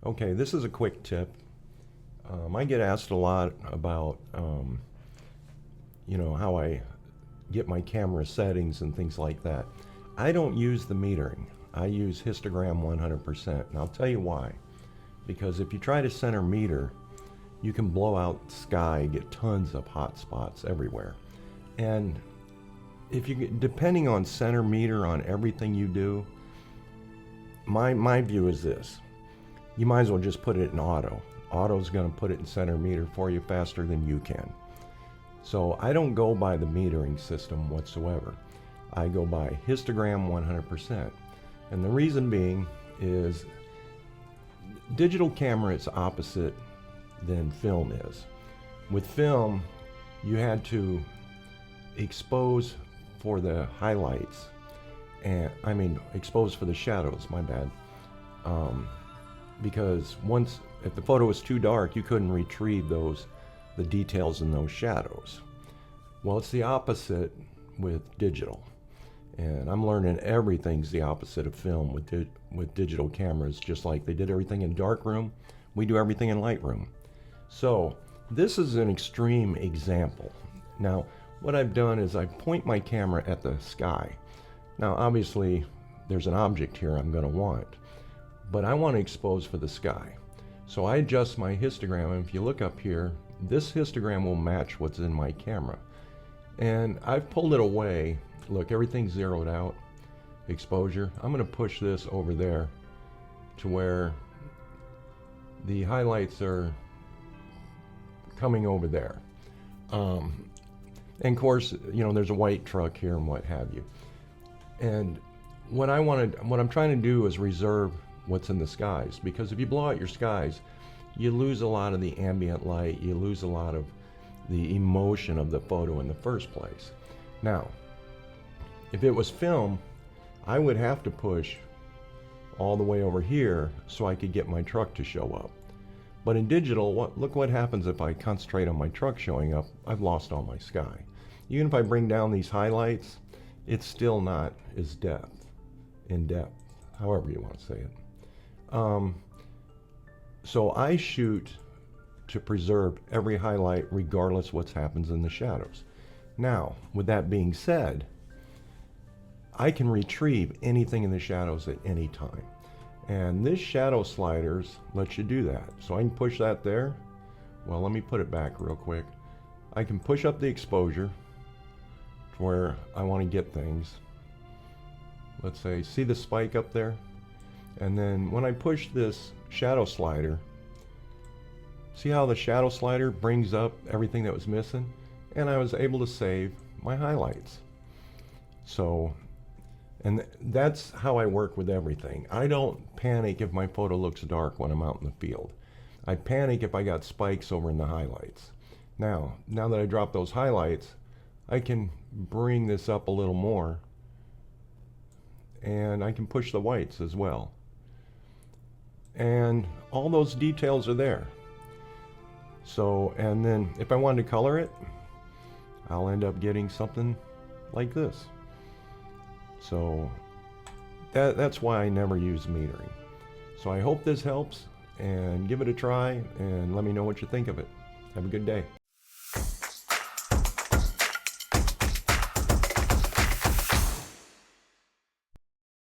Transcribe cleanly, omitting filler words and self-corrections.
Okay, this is a quick tip. I get asked a lot about, how I get my camera settings and things like that. I don't use the metering. I use histogram 100%, and I'll tell you why. Because if you try to center meter, you can blow out the sky, get tons of hot spots everywhere. And if you depending on center meter on everything you do, my view is this: you might as well just put it in auto. Auto's going to put it in center meter for you faster than you can. So I don't go by the metering system whatsoever. I go by histogram 100%. And the reason being is digital camera is opposite than film is. With film, you had to expose for the highlights, and expose for the shadows, my bad. Because if the photo was too dark, you couldn't retrieve the details in those shadows. Well, it's the opposite with digital. And I'm learning everything's the opposite of film with digital cameras. Just like they did everything in darkroom, we do everything in Lightroom. So this is an extreme example. Now, what I've done is I point my camera at the sky. Now, obviously, there's an object here I'm going to want, but I want to expose for the sky. So I adjust my histogram, and if you look up here, this histogram will match what's in my camera. And I've pulled it away. Look, everything's zeroed out. Exposure. I'm going to push this over there to where the highlights are coming over there. And of course, there's a white truck here and what have you. And what I'm trying to do is reserve what's in the skies, because if you blow out your skies, you lose a lot of the ambient light, you lose a lot of the emotion of the photo in the first place. Now, if it was film, I would have to push all the way over here so I could get my truck to show up. But in digital, look what happens if I concentrate on my truck showing up. I've lost all my sky. Even if I bring down these highlights, it's still not as in depth, however you want to say it. So I shoot to preserve every highlight regardless what happens in the shadows. Now, with that being said, I can retrieve anything in the shadows at any time. And this shadow sliders lets you do that. So I can push that there. Well, let me put it back real quick. I can push up the exposure to where I want to get things. Let's say, see the spike up there? And then when I push this shadow slider, see how the shadow slider brings up everything that was missing? And I was able to save my highlights. So, and that's how I work with everything. I don't panic if my photo looks dark when I'm out in the field. I panic if I got spikes over in the highlights. Now that I drop those highlights, I can bring this up a little more, and I can push the whites as well. And all those details are there. So, and then if I wanted to color it, I'll end up getting something like this. So that's why I never use metering. So I hope this helps, and give it a try and let me know what you think of it. Have a good day.